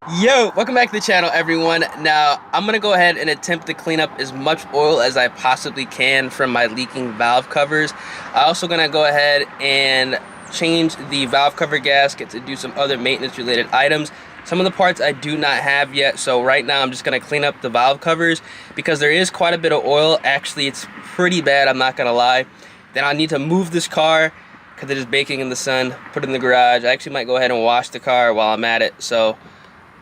Yo, welcome back to the channel, everyone. Now, I'm gonna go ahead and attempt to clean up as much oil as I possibly can from my leaking valve covers. I'm also gonna go ahead and change the valve cover gasket to do some other maintenance related items. Some of the parts I do not have yet, so right now I'm just gonna clean up the valve covers because there is quite a bit of oil. Actually, it's pretty bad, I'm not gonna lie. Then I need to move this car because it is baking in the sun, put it in the garage. I actually might go ahead and wash the car while I'm at it, so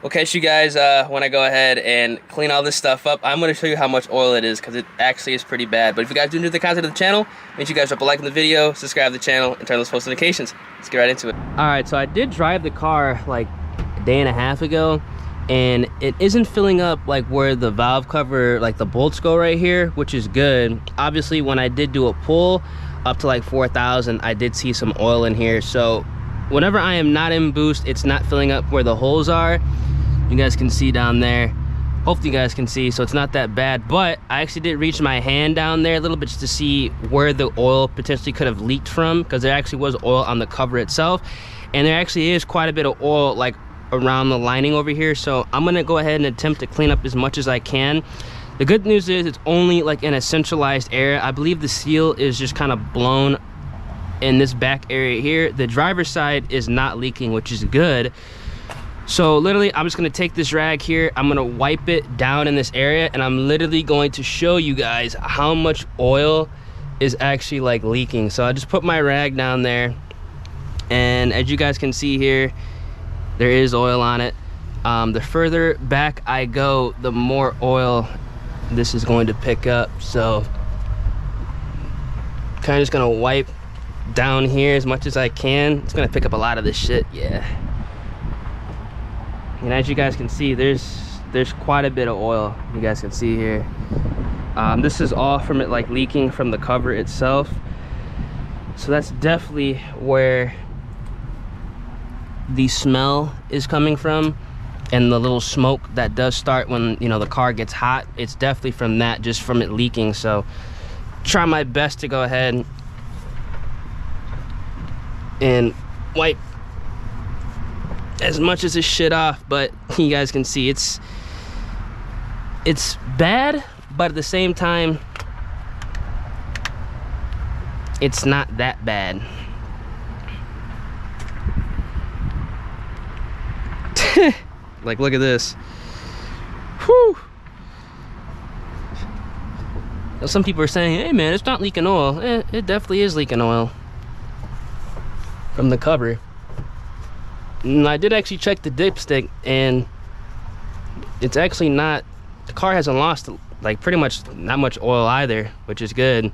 we'll catch you guys when I go ahead and clean all this stuff up. I'm going to show you how much oil it is because it actually is pretty bad. But if you guys do enjoy the content of the channel, make sure you guys drop a like on the video, subscribe to the channel, and turn those post notifications. Let's get right into it. Alright, so I did drive the car like a day and a half ago, and it isn't filling up like where the valve cover, like the bolts go right here, which is good. Obviously, when I did do a pull up to like 4,000, I did see some oil in here. So whenever I am not in boost, it's not filling up where the holes are. You guys can see down there. Hopefully you guys can see, so it's not that bad. But I actually did reach my hand down there a little bit just to see where the oil potentially could have leaked from, because there actually was oil on the cover itself, and there actually is quite a bit of oil like around the lining over here. So I'm gonna go ahead and attempt to clean up as much as I can. The good news is it's only like in a centralized area. I believe the seal is just kind of blown in this back area here. The driver's side is not leaking, which is good. So literally, I'm just gonna take this rag here, I'm gonna wipe it down in this area, and I'm literally going to show you guys how much oil is actually like leaking. So I just put my rag down there, and as you guys can see here, there is oil on it. The further back I go, the more oil this is going to pick up. So kind of just gonna wipe down here as much as I can. It's gonna pick up a lot of this shit, yeah. And as you guys can see, there's quite a bit of oil. You guys can see here. This is all from it like leaking from the cover itself. So that's definitely where the smell is coming from, and the little smoke that does start when, you know, the car gets hot. It's definitely from that, just from it leaking. So try my best to go ahead and wipe as much as this shit off, but you guys can see it's bad, but at the same time it's not that bad. Like, look at this. Whew. Some people are saying, hey man, it's not leaking oil. It definitely is leaking oil from the cover. And I did actually check the dipstick, and it's actually not, the car hasn't lost like pretty much not much oil either, which is good.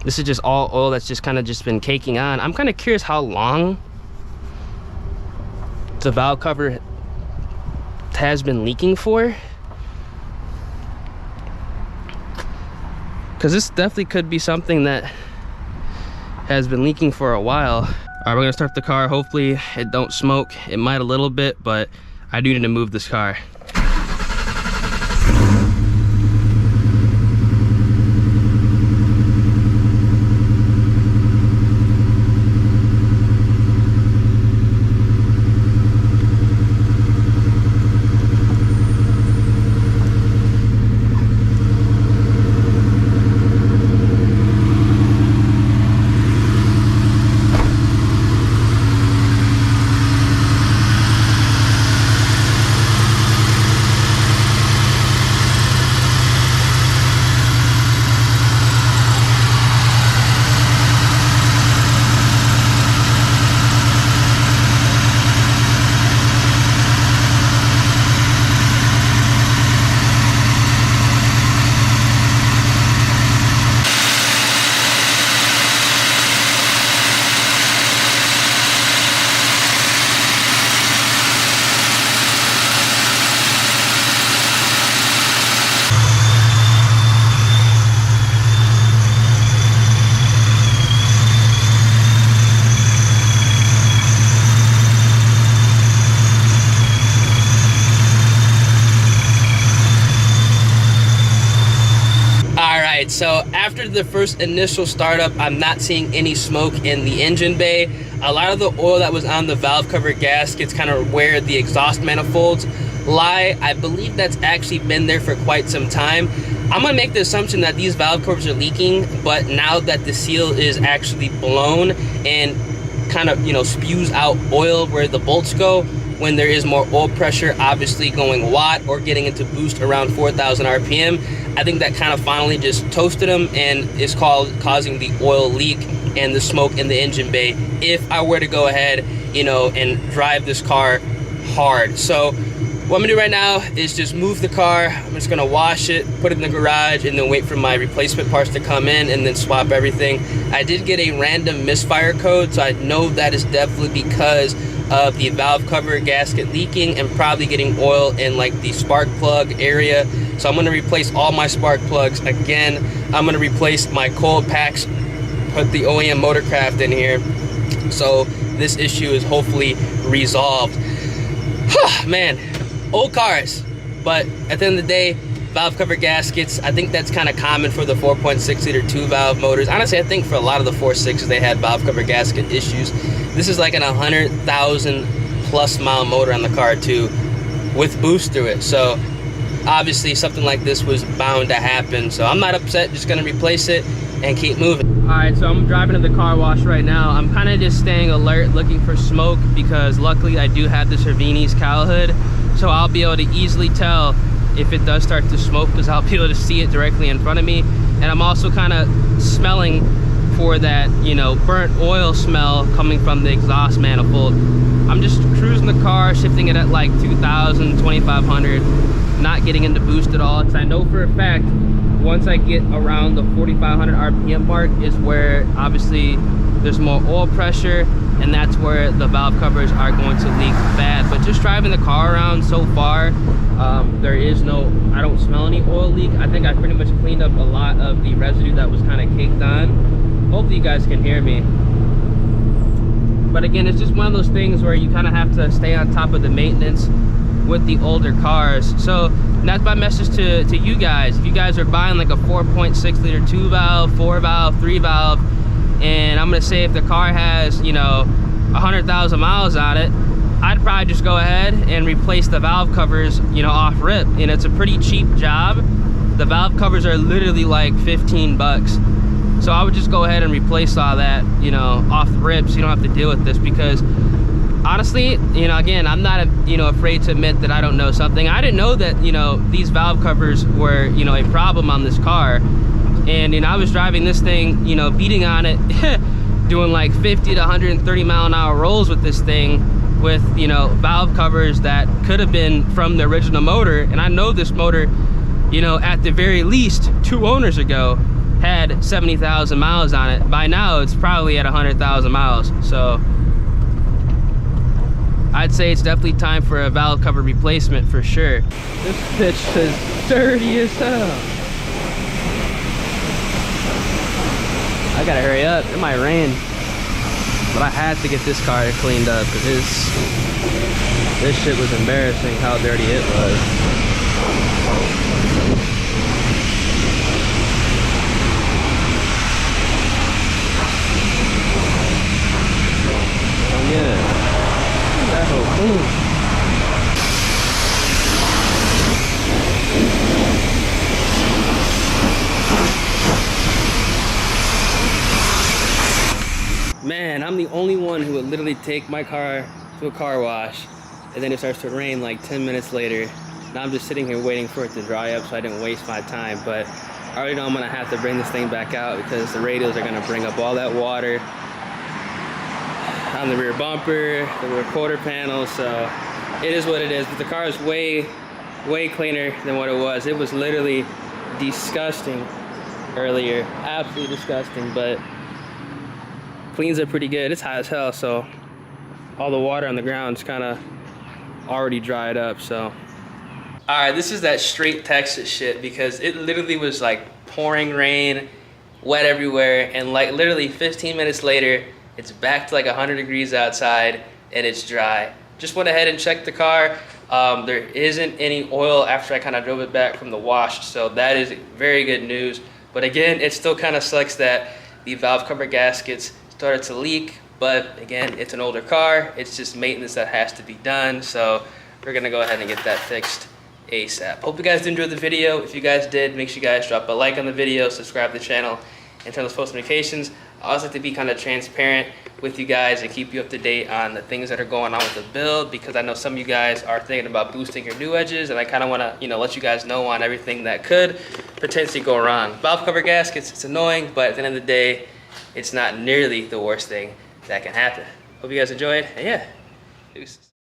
This is just all oil that's just kind of just been caking on. I'm kind of curious how long the valve cover has been leaking for, because this definitely could be something that has been leaking for a while. All right, we're gonna start the car. Hopefully it don't smoke. It might a little bit, but I do need to move this car. so after the first initial startup, I'm not seeing any smoke in the engine bay. A lot of the oil that was on the valve cover gaskets, kind of where the exhaust manifolds lie, I believe that's actually been there for quite some time. I'm gonna make the assumption that these valve covers are leaking, but now that the seal is actually blown and kind of, you know, spews out oil where the bolts go, when there is more oil pressure, obviously going watt or getting into boost around 4,000 RPM, I think that kind of finally just toasted them and is causing the oil leak and the smoke in the engine bay if I were to go ahead, you know, and drive this car hard. So what I'm gonna do right now is just move the car. I'm just gonna wash it, put it in the garage, and then wait for my replacement parts to come in and then swap everything. I did get a random misfire code, so I know that is definitely because of the valve cover gasket leaking and probably getting oil in like the spark plug area. So I'm gonna replace all my spark plugs. Again, I'm gonna replace my cold packs, put the OEM Motorcraft in here. So this issue is hopefully resolved. Man, old cars, but at the end of the day, valve cover gaskets, I think that's kind of common for the 4.6 liter 2-valve motors. Honestly, I think for a lot of the 4.6s, they had valve cover gasket issues. This is like an 100,000 plus mile motor on the car too, with boost through it. So obviously something like this was bound to happen. So I'm not upset, just gonna replace it and keep moving. All right, so I'm driving to the car wash right now. I'm kind of just staying alert, looking for smoke, because luckily I do have the Cervini's Cowl Hood. So I'll be able to easily tell if it does start to smoke, because I'll be able to see it directly in front of me. And I'm also kind of smelling for that, you know, burnt oil smell coming from the exhaust manifold. I'm just cruising the car, shifting it at like 2,000, 2,500, not getting into boost at all, because I know for a fact once I get around the 4,500 RPM mark is where obviously there's more oil pressure, and that's where the valve covers are going to leak bad. But just driving the car around so far, there is no, I don't smell any oil leak. I think I pretty much cleaned up a lot of the residue that was kind of caked on. Hopefully you guys can hear me. But again, it's just one of those things where you kind of have to stay on top of the maintenance with the older cars. So that's my message to you guys. If you guys are buying like a 4.6 liter 2-valve, 4-valve, 3-valve, and I'm gonna say if the car has, you know, 100,000 miles on it, I'd probably just go ahead and replace the valve covers, you know, off rip. And it's a pretty cheap job. The valve covers are literally like 15 bucks. So I would just go ahead and replace all that, you know, off rip, so you don't have to deal with this. Because honestly, you know, again, I'm not, you know, afraid to admit that I don't know something. I didn't know that, you know, these valve covers were, you know, a problem on this car. And, you know, I was driving this thing, you know, beating on it, doing like 50 to 130 mile an hour rolls with this thing with, you know, valve covers that could have been from the original motor. And I know this motor, you know, at the very least 2 owners ago had 70,000 miles on it. By now, it's probably at 100,000 miles. So I'd say it's definitely time for a valve cover replacement for sure. This bitch is dirty as hell. I gotta hurry up, it might rain. But I had to get this car cleaned up, because this shit was embarrassing how dirty it was. Oh yeah. That whole boom. Man, I'm the only one who would literally take my car to a car wash, and then it starts to rain like 10 minutes later. Now I'm just sitting here waiting for it to dry up so I didn't waste my time. But I already know I'm gonna have to bring this thing back out, because the radials are gonna bring up all that water on the rear bumper, the rear quarter panel. So it is what it is. But the car is way cleaner than what it was. It was literally disgusting earlier, absolutely disgusting. But cleans up pretty good. It's hot as hell, so all the water on the ground is kind of already dried up. So all right, this is that straight Texas shit, because it literally was like pouring rain, wet everywhere, and like literally 15 minutes later it's back to like 100 degrees outside and it's dry. Just went ahead and checked the car. There isn't any oil after I kind of drove it back from the wash, so that is very good news. But again, it still kind of sucks that the valve cover gaskets started to leak. But again, it's an older car. It's just maintenance that has to be done. So we're gonna go ahead and get that fixed ASAP. Hope you guys did enjoy the video. If you guys did, make sure you guys drop a like on the video, subscribe to the channel, and turn those post notifications. I always like to be kind of transparent with you guys and keep you up to date on the things that are going on with the build, because I know some of you guys are thinking about boosting your new edges, and I kind of want to, you know, let you guys know on everything that could potentially go wrong. Valve cover gaskets, it's annoying, but at the end of the day, it's not nearly the worst thing that can happen. Hope you guys enjoyed, and yeah, deuces.